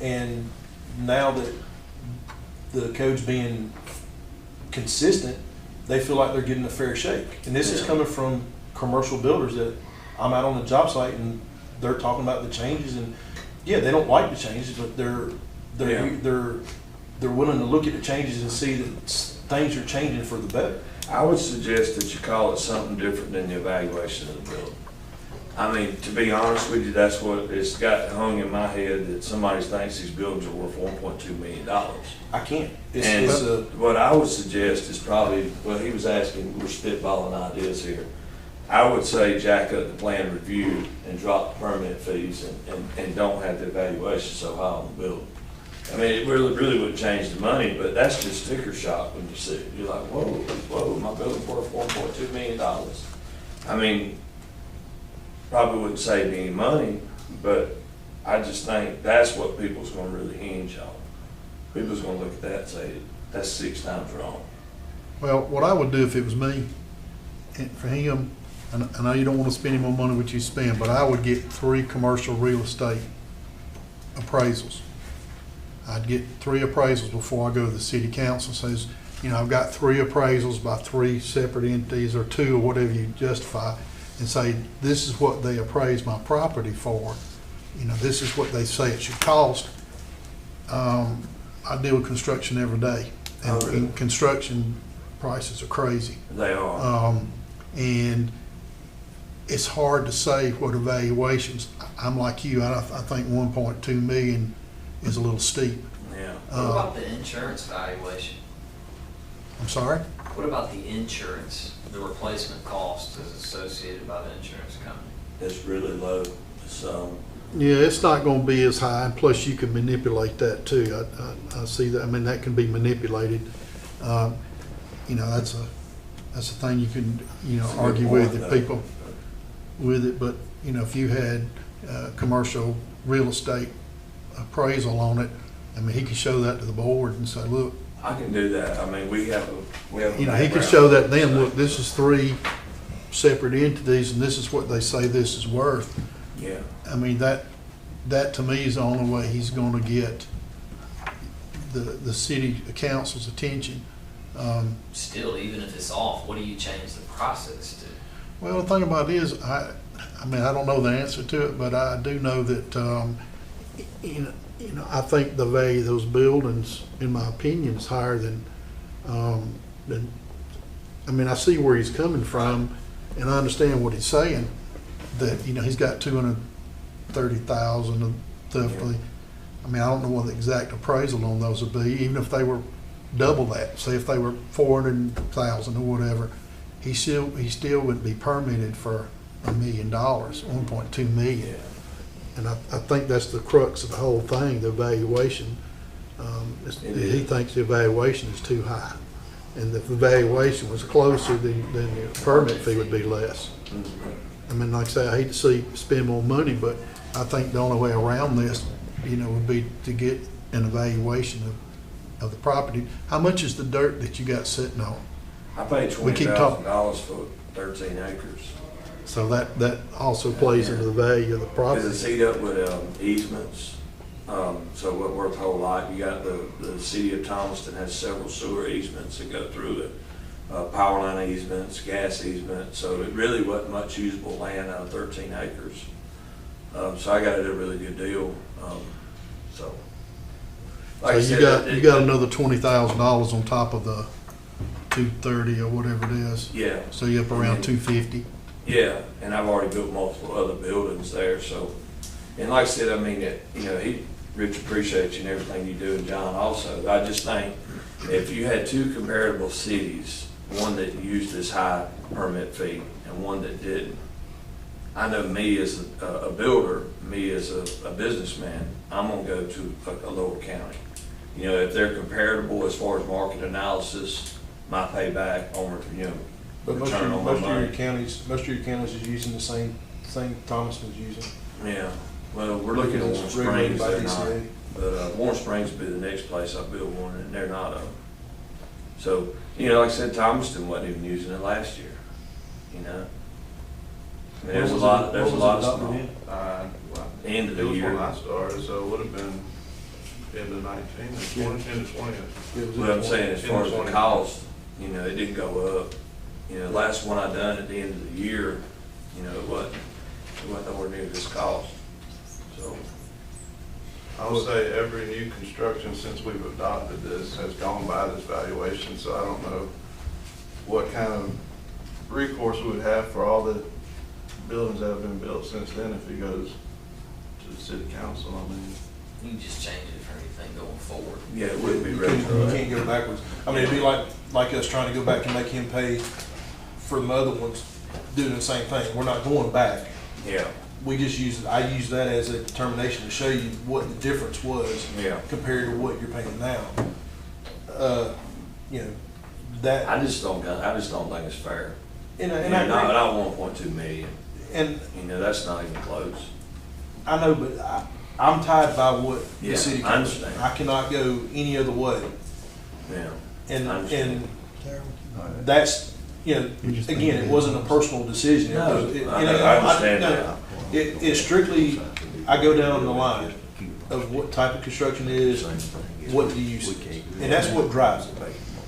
And now that the code's being consistent, they feel like they're getting a fair shake. And this is Yeah. coming from commercial builders that I'm out on the job site and they're talking about the changes, and yeah, they don't like the changes, but they're willing to look at the changes and see that things are changing for the better. I would suggest that you call it something different than the evaluation of the building. I mean, to be honest with you, that's what it's got hung in my head, that somebody thinks these buildings are worth $1.2 million. I can't. What I would suggest is probably, well, he was asking, we're spitballing ideas here. I would say jack up the plan review and drop the permit fees and don't have the evaluation so high on the building. I mean, it really wouldn't change the money, but that's just sticker shock when you see it. You're like, whoa, my building's worth $1.2 million. I mean, probably wouldn't save any money, but I just think that's what people's gonna really hinge on. People's gonna look at that and say, that's 6 times wrong. Well, what I would do if it was me, and for him, and I know you don't want to spend any more money what you spend, but I would get 3 commercial real estate appraisals. I'd get 3 appraisals before I go to the city council. Says, you know, I've got 3 appraisals by 3 separate entities or 2 or whatever you justify, and say, this is what they appraise my property for. You know, this is what they say it should cost. I deal with construction every day, and, really? and construction prices are crazy. They are. And it's hard to say what evaluations. I'm like you. I think 1.2 million is a little steep. Yeah. What about the insurance valuation? I'm sorry? What about the insurance, the replacement cost is associated by the insurance company? It's really low. It's, Yeah, it's not going to be as high, and plus you can manipulate that too. I see that. I mean, that can be manipulated. You know, that's a thing you can, you know, It's a good argue point, with though. the people with it. But you know, if you had commercial real estate appraisal on it, I mean, he could show that to the board and say, look, I can do that. I mean, we have a you know, he could background. show that to them. Look, this is 3 separate entities, and this is what they say this is worth. Yeah. I mean, that to me is the only way he's going to get the city council's attention. Still, even if it's off, what do you change the process to? Well, the thing about it is, I mean, I don't know the answer to it, but I do know that, you know, I think the value of those buildings, in my opinion, is higher than, I mean, I see where he's coming from, and I understand what he's saying, that, you know, he's got 230,000 of roughly. I mean, I don't know what the exact appraisal on those would be, even if they were double that. Say if they were 400,000 or whatever, he still wouldn't be permitted for $1 million, 1.2 million. Yeah. And I think that's the crux of the whole thing, the evaluation. He thinks the evaluation is too high. And if the valuation was closer, then the permit fee would be less. I mean, like I say, I hate to spend more money, but I think the only way around this, you know, would be to get an evaluation of the property. How much is the dirt that you got sitting on? I paid We keep talking- $20,000 for 13 acres. So that also plays into the value of the Because property. it's eat up with easements, so what worth a whole lot. You got the city of Thomaston has several sewer easements that go through it. Power line easements, gas easements, so it really wasn't much usable land out of 13 acres. So I got it at a really good deal, so. Like I So said, you got another $20,000 on top of the 230 or whatever it is. Yeah. So you're up around 250. Yeah, and I've already built multiple other buildings there, so, and like I said, I mean, you know, Rich appreciates you and everything you do, and John also. I just think if you had 2 comparable cities, one that used this high permit fee and one that didn't, I know me as a builder, me as a businessman, I'm gonna go to a lower county. You know, if they're comparable as far as market analysis, my payback on, you know, But most return on my of your money. counties is using the same thing Thomaston's using. Yeah, well, we're looking at Warm It's regulated Springs, by they're not, DCA. but Warm Springs will be the next place I build one, and they're not. So, you know, like I said, Thomaston wasn't even using it last year, you know? I mean, there's a lot of small, end of the It was year. when I started, so it would have been into 19, into 20. What I'm saying, as far as the 20. cost, you know, it didn't go up. You know, the last one I done at the end of the year, you know, it wasn't nowhere near this cost, so. I would say every new construction since we've adopted this has gone by this valuation, so I don't know what kind of recourse we would have for all the buildings that have been built since then if it goes to the city council. I mean, You can just change it for anything going forward. Yeah, it would be You retro. can't go backwards. I mean, it'd be like us trying to go back and make him pay for the other ones, doing the same thing. We're not going back. Yeah, We just I use that as a determination to show you what the difference was yeah. compared to what you're paying now. You know, that, I just don't think it's fair. and And I agree. not 1.2 million. And You know, that's not even close. I know, but I'm tied by what Yeah, the city I council. understand. I cannot go any other way. Yeah. And, I understand. and that's, you know, again, it wasn't a personal decision. It No, was- it- I you know, understand no, that. It's strictly, I go down the line of what type of construction it is, what the use is. And that's what drives it.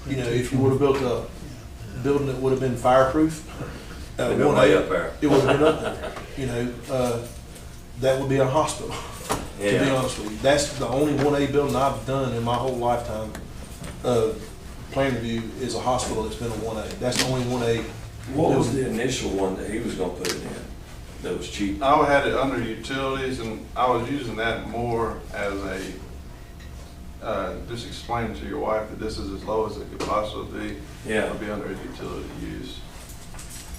You know, if you would have built a building that would have been fireproof, They go way 1A, up there. it would have been up there. You know, that would be a hospital, to be Yeah. honest with you. That's the only 1A building I've done in my whole lifetime of plan review is a hospital that's been a 1A. That's the only 1A. What was the initial one that he was gonna put it in that was cheap? I had it under utilities, and I was using that more as just explaining to your wife that this is as low as it could possibly be. Yeah. It'll be under his utility use.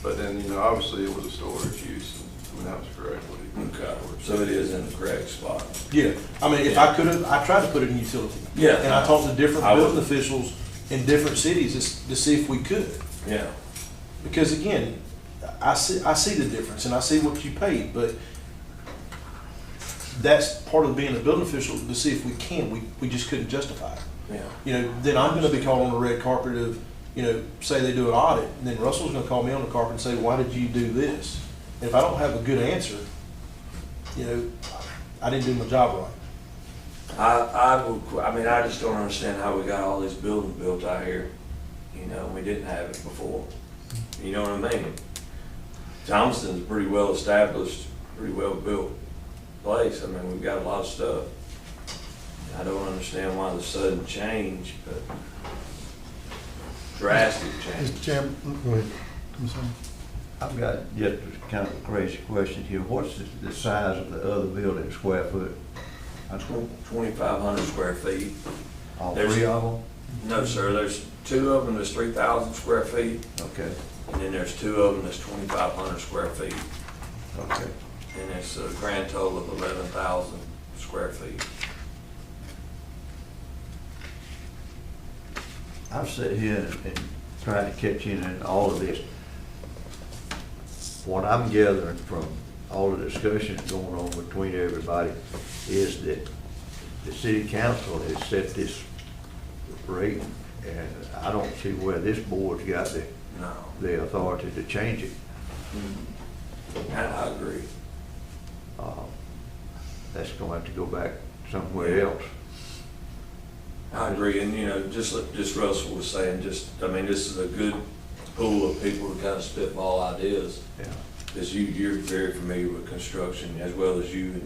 But then, you know, obviously it was a storage use, and I mean, that was correct what he. Okay, so it is in the correct spot. Yeah, I mean, if I could have, I tried to put it in utility. Yeah. And I talked to different I would- building officials in different cities to see if we could. Yeah, Because again, I see the difference and I see what you paid, but that's part of being a building official to see if we can. We just couldn't justify it. yeah. You know, then I'm gonna be called on the red carpet of, you know, say they do an audit, and then Russell's gonna call me on the carpet and say, why did you do this? And if I don't have a good answer, you know, I didn't do my job right. I mean, I just don't understand how we got all these buildings built out here. You know, we didn't have it before. You know what I mean? Thomaston's a pretty well established, pretty well built place. I mean, we've got a lot of stuff. I don't understand why the sudden change, but drastic change. Mr. Chairman, go ahead. I'm sorry. I've got just kind of a crazy question here. What's the size of the other building, square foot? 2,500 square feet. All There's- three of them? No, sir, there's two of them that's 3,000 square feet, Okay, and then there's two of them that's 2,500 square feet. okay. And it's a grand total of 11,000 square feet. I've sat here and tried to catch in on all of this. What I'm gathering from all the discussions going on between everybody is that the city council has set this rate, and I don't see where this board's got No, the authority to change it. I agree. That's going to have to go back somewhere else. I agree, and you know, just like Russell was saying, I mean, this is a good pool of people to kind of spitball ideas. Yeah. Because you're very familiar with construction as well as you,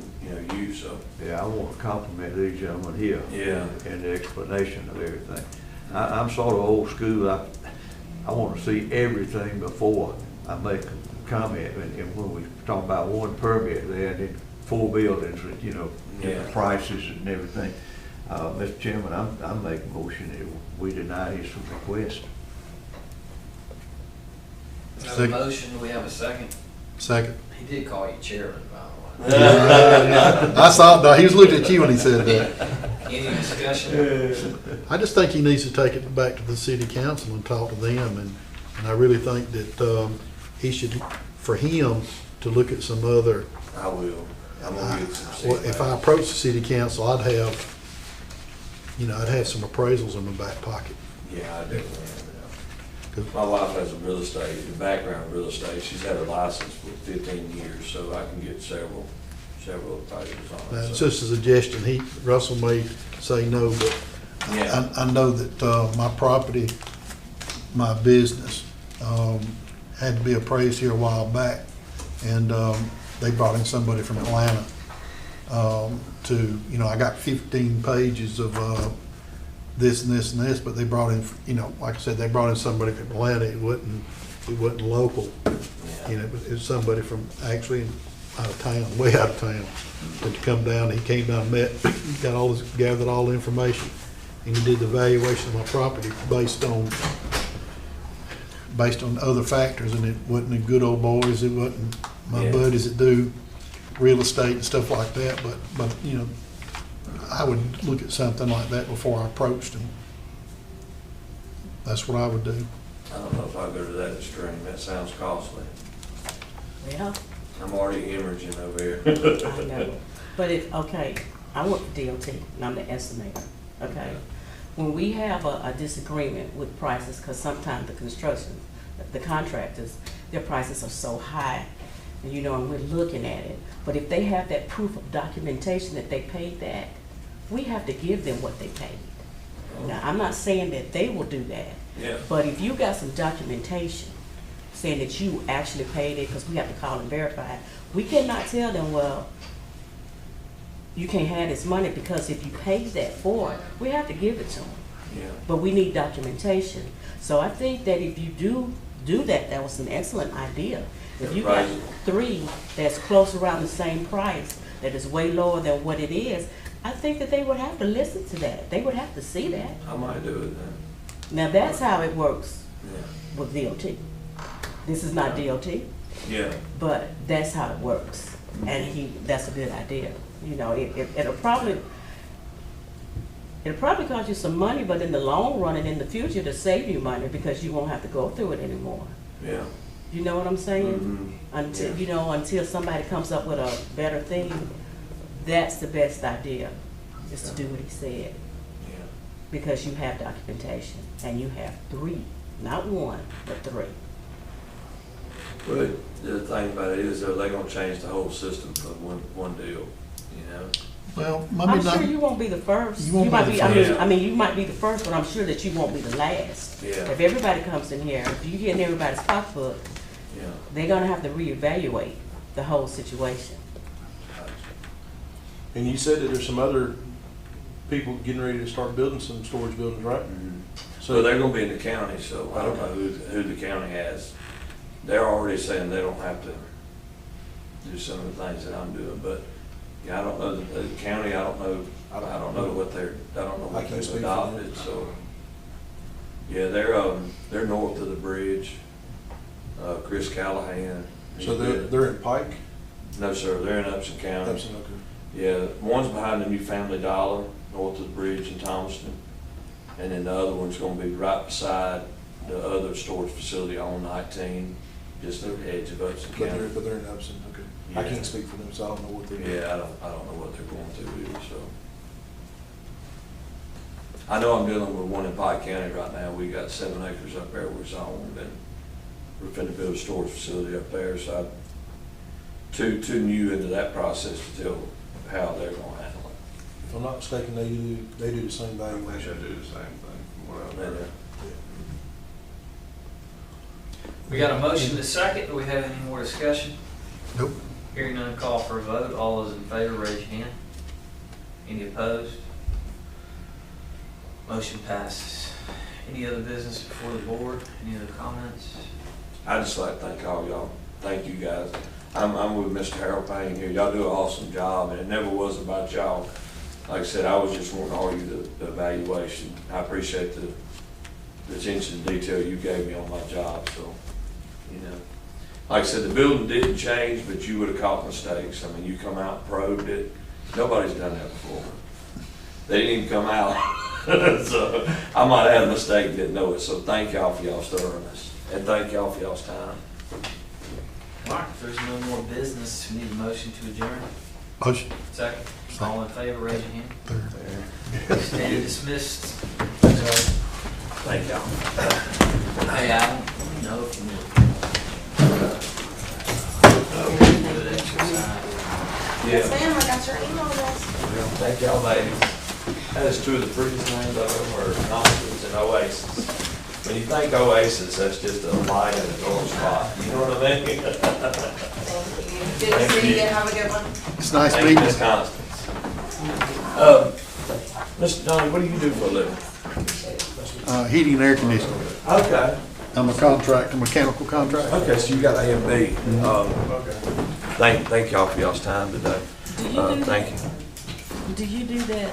so. Yeah, I want to compliment these gentlemen here. Yeah. And the explanation of everything. I'm sort of old school. I want to see everything before I make a comment. And when we talk about one permit there and then 4 buildings with, different Yeah. prices and everything. Mr. Chairman, I'm making a motion that we deny his request. We have a motion, do we have a second? Second. He did call you chairman, by the way. I saw, no, he was looking at you when he said that. Any discussion? I just think he needs to take it back to the city council and talk to them, and I really think that he should, for him, to look at some other. I will. I'm gonna get some. Well, if I approach the city council, I'd have some appraisals in my back pocket. Yeah, I definitely have that. My wife has a background in real estate. She's had a license for 15 years, so I can get several appraisals on it. It's so. just a suggestion. Russell may say no, but Yeah. I know that my property, my business, had to be appraised here a while back, and they brought in somebody from Atlanta. I got 15 pages of this and this and this, but they brought in, you know, like I said, they brought in somebody from Atlanta. It wasn't local. You know, it was somebody from actually out of town, way out of town, to come down. He came down, met, gathered all the information, and he did the valuation of my property based on other factors, and it wasn't the good old boys. It wasn't my buddies that do real estate and stuff like that. But you know, I would look at something like that before I approached him. That's what I would do. I don't know if I go to that extreme. That sounds costly. Yeah, I'm already hemorrhaging over here. I know. But okay, I work for DOT, and I'm the estimator, okay? When we have a disagreement with prices, because sometimes the contractors, their prices are so high, and you know, and we're looking at it. But if they have that proof of documentation that they paid that, we have to give them what they paid. Now, I'm not saying that they will do that, Yeah. but if you got some documentation saying that you actually paid it, because we have to call and verify it, we cannot tell them, well, you can't have this money because if you paid that for it, we have to give it to them. Yeah. But we need documentation. So I think that if you do that, that was an excellent idea. If you got three that's close around the same price, that is way lower than what it is, I think that they would have to listen to that. They would have to see that. I might do it then. Now, that's how it works Yeah. with DOT. This is not DOT, Yeah. but that's how it works. And that's a good idea. You know, it'll probably cost you some money, but in the long run and in the future, to save you money because you won't have to go through it anymore. Yeah. You know what I'm saying? Mhm. Until, Yeah. you know, until somebody comes up with a better thing, that's the best idea, is to do what he said. Yeah. Because you have documentation, and you have three, not one, but three. But the thing about it is, they're gonna change the whole system for one deal, you know? Well, I'm maybe not. sure you won't be the first. You won't be might the be, first. I mean, you might be the first, but I'm sure that you won't be the last. Yeah. If everybody comes in here, if you get in everybody's pocketbook, Yeah. they're gonna have to reevaluate the whole situation. And you said that there's some other people getting ready to start building some storage buildings, right? So they're gonna be in the county, so I don't know who the county has. They're already saying they don't have to do some of the things that I'm doing, but, yeah, I don't know, the county, I don't know what I can't they've speak for them. adopted, so. Yeah, they're north of the bridge, Chris Callahan. So they're in Pike? No, sir, they're in Upson County. Upson, okay. Yeah, one's behind the new Family Dollar, north of the bridge in Thomaston. And then the other one's gonna be right beside the other storage facility on 19, just at the edge of Upson County. But they're in Upson, okay. I Yeah. can't speak for them, so I don't know what they're doing. Yeah, I don't know what they're going to do, so. I know I'm dealing with one in Pike County right now. We got 7 acres up there we're zoned, and we're finna build a storage facility up there, so I'm too new into that process to tell how they're gonna handle it. If I'm not mistaken, they do the same I think I valuation. do the same thing from what I've And, heard. We got a motion and a second. Do we have any more discussion? Nope. Hearing none, call for a vote. All those in favor, raise your hand. Any opposed? Motion passes. Any other business before the board? Any other comments? I'd just like to thank all y'all. Thank you, guys. I'm with Mr. Harold Payne here. Y'all do an awesome job, and it never was about y'all. Like I said, I was just wanting to argue the evaluation. I appreciate the attention to detail you gave me on my job, so, you know. Like I said, the building didn't change, but you would have caught mistakes. I mean, you come out and probed it. Nobody's done that before. They didn't even come out. So I might have had a mistake, didn't know it. So thank y'all for y'all's thoroughness, and thank y'all for y'all's time. All right, if there's no more business, we need a motion to adjourn. Motion. Second. All in favor, raise your hand. Third. Stand dismissed. Thank y'all. Hey, I don't know if you good exercise. Yes, ma'am, I got your email address. Thank y'all, ladies. That is two of the prettiest names I've ever heard, Constance and Oasis. When you think Oasis, that's just a light in a dark spot. You know what I mean? Thank you. Good to see you. Have a good one. It's nice Thank you, meeting Miss you. Constance. Mr. Johnny, what do you do for a living? Heating and air conditioning. Okay. I'm a contractor, mechanical contractor. Okay, so you got A and B. Thank y'all for y'all's time today. Do you do Thank that? you. Do you do that,